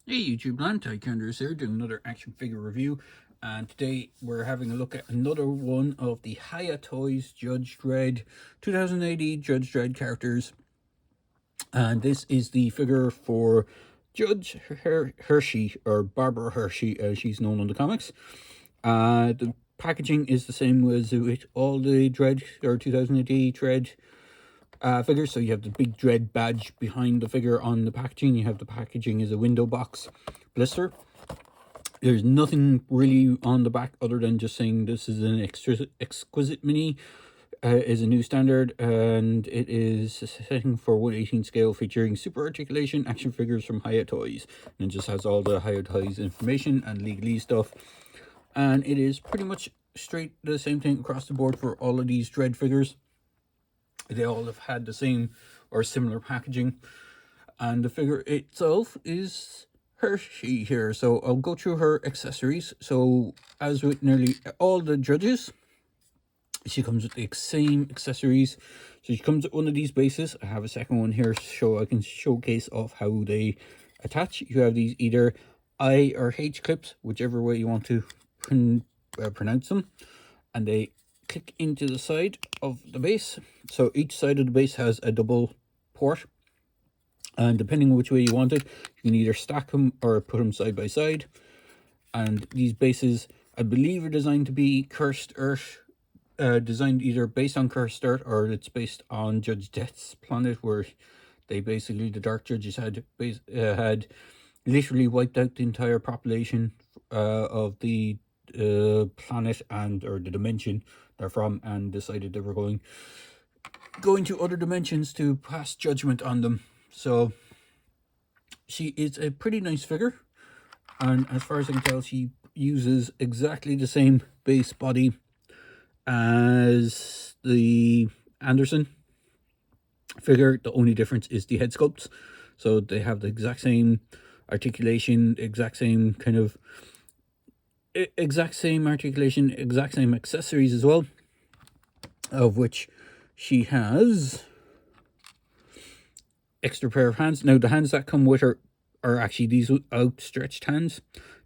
Hey YouTube land, Tycanders here doing another action figure review, and today we're having a look at another one of the Hiya Toys Judge Dredd 2080 Judge Dredd characters, and this is the figure for Judge Hershey, or Barbara Hershey as she's known in the comics. The packaging is the same as with all the Dredd or 2080 Dredd figures. So you have the big Dredd badge behind the figure on the packaging. You have the packaging as a window box blister. There's nothing really on the back other than just saying this is an exquisite mini, is a new standard, and it is a setting for 1/18 scale featuring super articulation action figures from Hiya Toys. And it just has all the Hiya Toys information and legalese stuff. And it is pretty much straight the same thing across the board for all of these Dredd figures. They all have had the same or similar packaging, and the figure itself is Hershey here. So I'll go through her accessories. So as with nearly all the judges, she comes with the same accessories. So she comes with one of these bases. I have a second one here so I can showcase off how they attach. You have these either I or H clips, whichever way you want to pronounce them, and they click into the side of the base. So each side of the base has a double port, and depending on which way you want it, you can either stack them or put them side by side. And these bases, I believe, are designed to be Cursed Earth, designed either based on Cursed Earth or it's based on Judge Death's planet, where they basically, the Dark Judges had literally wiped out the entire population of the planet or the dimension they're from, and decided they were going to other dimensions to pass judgment on them. So she is a pretty nice figure, and as far as I can tell, she uses exactly the same base body as the Anderson figure. The only difference is the head sculpts. So they have the exact same articulation, exact same articulation, exact same accessories as well, of which she has extra pair of hands. Now the hands that come with her are actually these outstretched hands.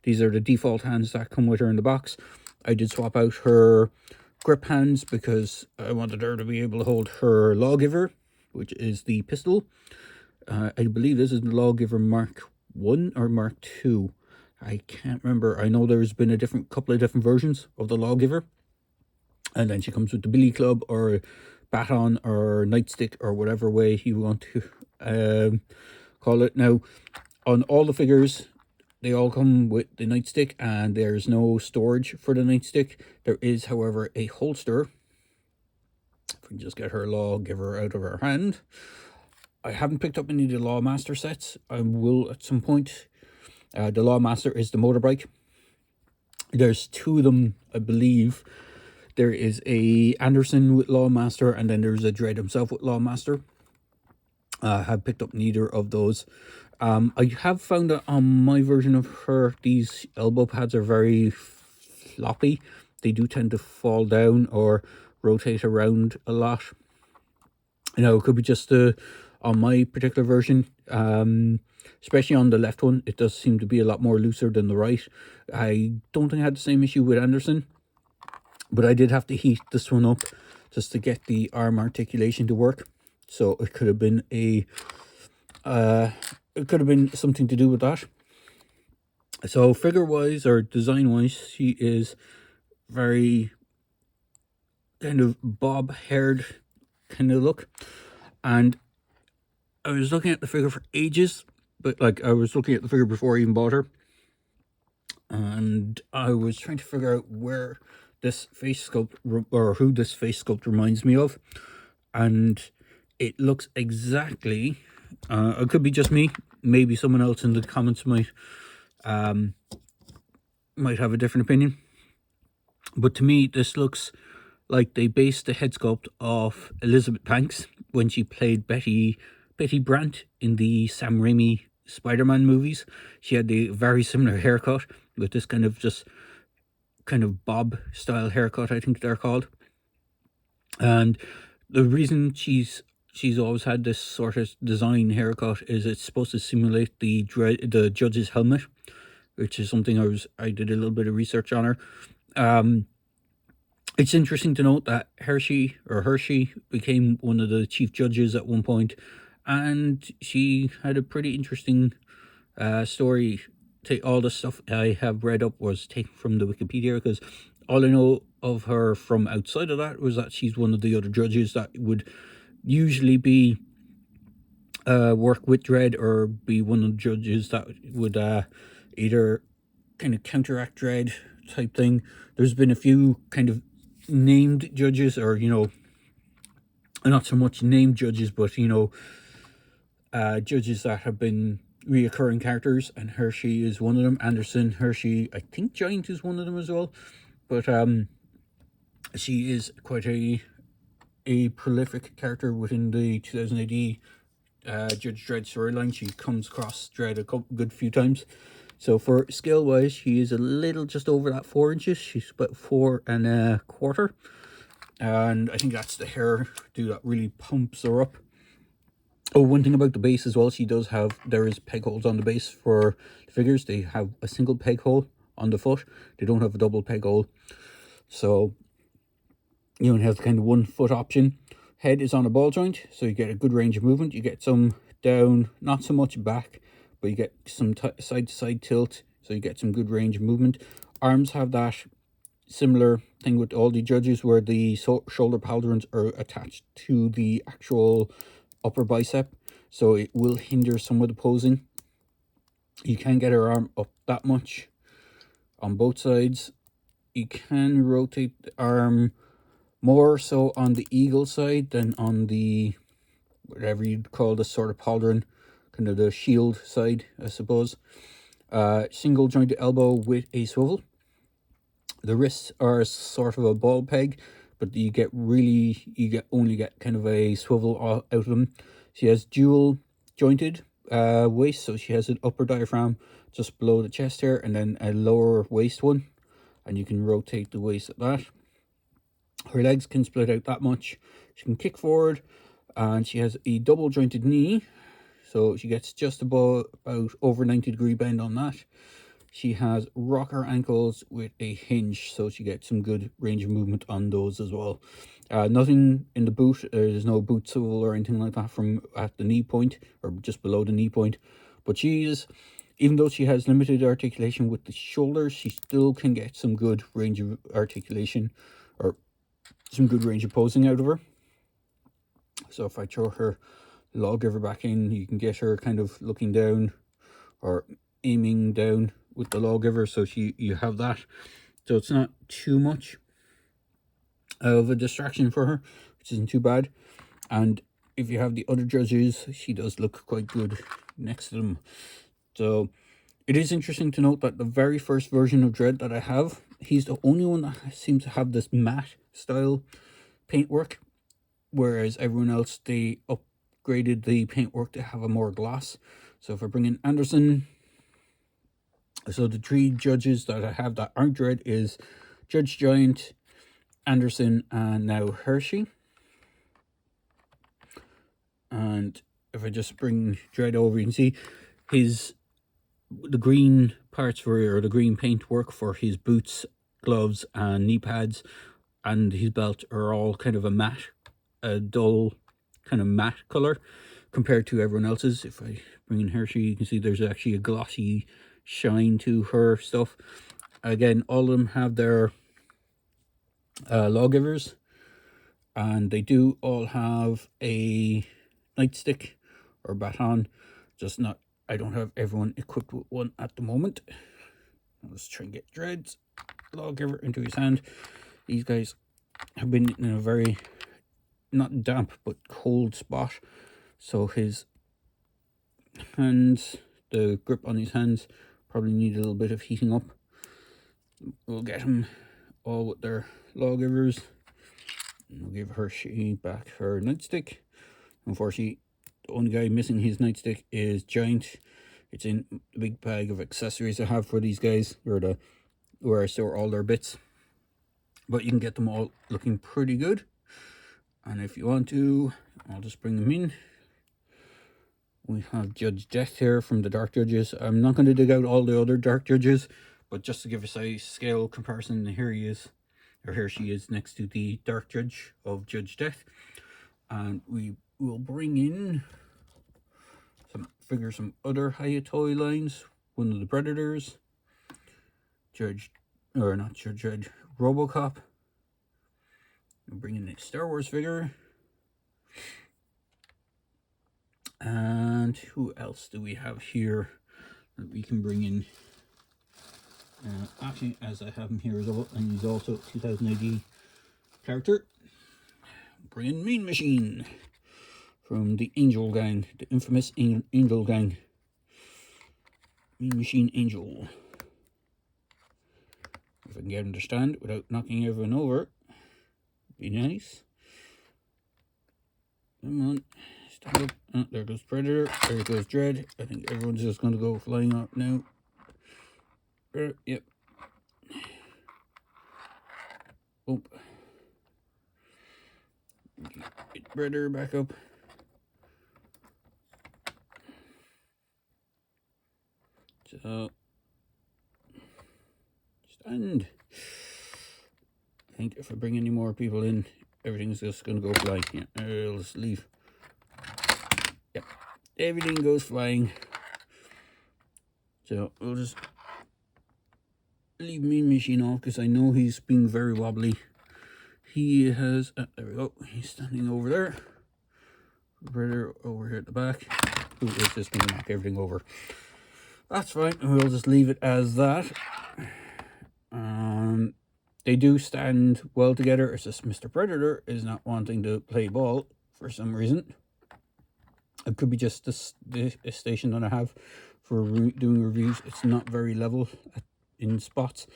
These are the default hands that come with her in the box. I did swap out her grip hands because I wanted her to be able to hold her Lawgiver, which is the pistol. I believe this is the Lawgiver Mark 1 or Mark 2. I can't remember. I know there's been a couple of different versions of the Lawgiver. And then she comes with the Billy Club or baton or nightstick or whatever way you want to call it. Now, on all the figures, they all come with the nightstick, and there's no storage for the nightstick. There is, however, a holster. If we can just get her Lawgiver out of her hand. I haven't picked up any of the Lawmaster sets. I will at some point. The Lawmaster is the motorbike. There's two of them, I believe. There is a Anderson with Lawmaster, and then there's a Dredd himself with Lawmaster. I have picked up neither of those. I have found that on my version of her, these elbow pads are very floppy. They do tend to fall down or rotate around a lot. You know, it could be just on my particular version, especially on the left one, it does seem to be a lot more looser than the right. I don't think I had the same issue with Anderson, but I did have to heat this one up just to get the arm articulation to work. So it could have been something to do with that. So figure wise or design wise, she is very kind of bob haired kind of look. And I was looking at the figure for ages, but like I was looking at the figure before I even bought her, and I was trying to figure out where this face sculpt or who this face sculpt reminds me of, and it looks exactly. It could be just me. Maybe someone else in the comments might have a different opinion. But to me, this looks like they based the head sculpt off Elizabeth Banks when she played Betty Brant in the Sam Raimi Spider-Man movies. She had the very similar haircut with this kind of bob style haircut, I think they're called. And the reason she she's always had this sort of design haircut. Is it's supposed to simulate the judge's helmet, which is something I did a little bit of research on her. It's interesting to note that Hershey became one of the chief judges at one point, and she had a pretty interesting story. All the stuff I have read up was taken from the Wikipedia, because all I know of her from outside of that was that she's one of the other judges that would usually be work with Dredd, or be one of the judges that would either kind of counteract Dredd type thing. There's been a few kind of named judges, or not so much named judges, but judges that have been reoccurring characters, and Hershey is one of them. Anderson, Hershey, I think Giant is one of them as well. But she is quite a prolific character within the 2000 AD Judge Dredd storyline. She comes across Dredd a good few times. So for scale wise, she is a little just over that 4 inches. She's about 4 1/4, and I think that's the hairdo that really pumps her up. Oh, one thing about the base as well, there is peg holes on the base for the figures. They have a single peg hole on the foot. They don't have a double peg hole. So you only have the kind of 1 foot option. Head is on a ball joint, so you get a good range of movement. You get some down, not so much back, but you get some side to side tilt, so you get some good range of movement. Arms have that similar thing with all the judges, where the shoulder pauldrons are attached to the actual upper bicep, so it will hinder some of the posing. You can't get her arm up that much on both sides. You can rotate the arm more so on the eagle side than on the, whatever you'd call the sort of pauldron, kind of the shield side, I suppose. Single jointed elbow with a swivel. The wrists are sort of a ball peg, but you only get kind of a swivel out of them. She has dual jointed waist, so she has an upper diaphragm just below the chest hair, and then a lower waist one, and you can rotate the waist at that. Her legs can split out that much. She can kick forward, and she has a double jointed knee, so she gets just about over 90-degree bend on that. She has rocker ankles with a hinge, so she gets some good range of movement on those as well. Nothing in the boot. There's no boot swivel or anything like that from at the knee point, or just below the knee point. But she is, even though she has limited articulation with the shoulders, she still can get some good range of articulation, or some good range of posing out of her. So if I throw her lawgiver back in, you can get her kind of looking down or aiming down with the lawgiver, so you have that, so it's not too much of a distraction for her, which isn't too bad. And if you have the other judges, she does look quite good next to them. So it is interesting to note that the very first version of Dredd that I have, he's the only one that seems to have this matte style paintwork, whereas everyone else, they upgraded the paintwork to have a more gloss. So if I bring in Anderson, so the 3 judges that I have that aren't Dredd is Judge Giant, Anderson, and now Hershey. And if I just bring Dredd over, you can see the green parts or the green paint work for his boots, gloves, and knee pads, and his belt are all kind of a dull kind of matte color compared to everyone else's. If I bring in Hershey, you can see there's actually a glossy shine to her stuff. Again, all of them have their lawgivers, and they do all have a nightstick or baton, just not, I don't have everyone equipped with one at the moment. Let's try and get Dredd's lawgiver into his hand. These guys have been in a very, not damp, but cold spot, so his hands, the grip on his hands, probably need a little bit of heating up. We'll get him all with their lawgivers. We'll give Hershey back her nightstick. Unfortunately, the only guy missing his nightstick is Giant. It's in the big bag of accessories I have for these guys, or where I store all their bits. But you can get them all looking pretty good. And if you want to, I'll just bring them in. We have Judge Dredd here from the Dark Judges. I'm not going to dig out all the other Dark Judges, but just to give us a scale comparison, here he is, or here she is, next to the Dark Judge of Judge Dredd. And we will bring in some other Hiya Toy lines. One of the Predators, not Judge Dredd, RoboCop. We'll bring in a Star Wars figure. And who else do we have here that we can bring in? Actually, as I have him here as well, and he's also 2000 AD character. Bring in Mean Machine from the Angel Gang, the infamous Angel Gang. Mean Machine Angel. If I can get him to stand without knocking everyone over, be nice. Come on. Stand up. Oh, there goes Predator. There goes Dredd. I think everyone's just going to go flying up now. Yep. Oh. Get Predator back up. So. Stand. I think if I bring any more people in, everything's just going to go flying. Yeah, I'll just leave. Yep. Everything goes flying. So we'll just leave Mean Machine off because I know he's being very wobbly. He has, there we go, he's standing over there. Predator over here at the back, who is just going to knock everything over. That's fine, we'll just leave it as that. They do stand well together. It's just Mr. Predator is not wanting to play ball for some reason. It could be just the station that I have for doing reviews. It's not very level in spots.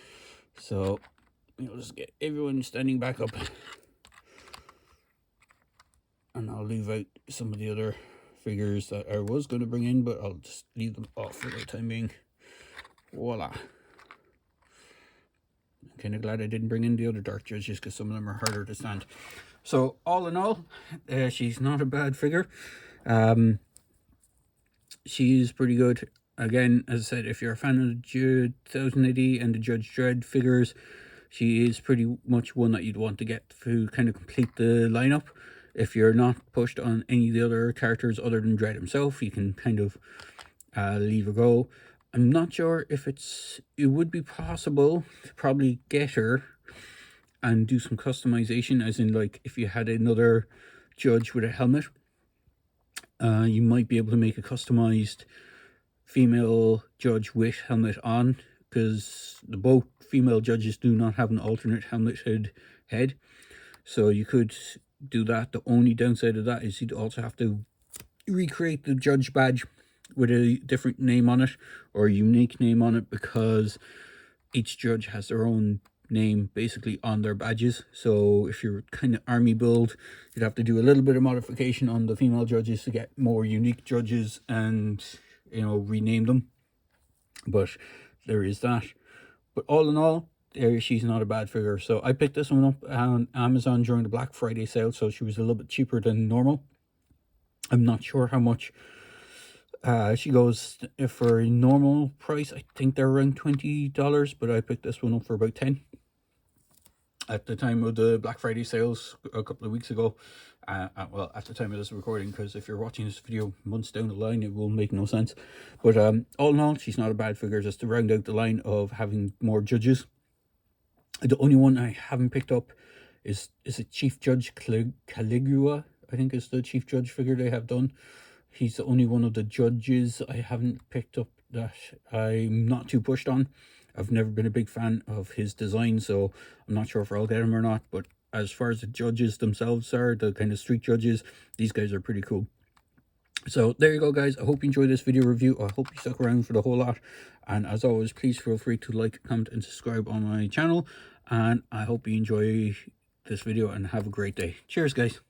So we'll just get everyone standing back up. And I'll leave out some of the other figures that I was going to bring in, but I'll just leave them off for the time being. Voila. I'm kind of glad I didn't bring in the other Dark Judges because some of them are harder to stand. So all in all, she's not a bad figure. She's pretty good. Again, as I said, if you're a fan of the 2000 AD and the Judge Dredd figures, she is pretty much one that you'd want to get to kind of complete the lineup. If you're not pushed on any of the other characters other than Dredd himself, you can kind of leave her go. I'm not sure if it would be possible to probably get her and do some customization, as in like if you had another judge with a helmet, you might be able to make a customized female judge with helmet on, because both female judges do not have an alternate helmeted head. So you could do that. The only downside of that is you'd also have to recreate the judge badge with a different name on it or a unique name on it, because each judge has their own name basically on their badges. So if you're kind of army build, you'd have to do a little bit of modification on the female judges to get more unique judges and, you know, rename them. But there is that. But all in all, she's not a bad figure. So I picked this one up on Amazon during the Black Friday sale, so she was a little bit cheaper than normal. I'm not sure how much she goes for a normal price. I think they're around $20, but I picked this one up for about $10 at the time of the Black Friday sales a couple of weeks ago. Well, at the time of this recording, because if you're watching this video months down the line, it will make no sense. But all in all, she's not a bad figure, just to round out the line of having more judges. The only one I haven't picked up is it Chief Judge Caligula, I think is the Chief Judge figure they have done. He's the only one of the judges I haven't picked up that I'm not too pushed on. I've never been a big fan of his design, so I'm not sure if I'll get him or not. But as far as the judges themselves are, the kind of street judges, these guys are pretty cool. So there you go, guys. I hope you enjoyed this video review. I hope you stuck around for the whole lot. And as always, please feel free to like, comment, and subscribe on my channel. And I hope you enjoy this video and have a great day. Cheers, guys.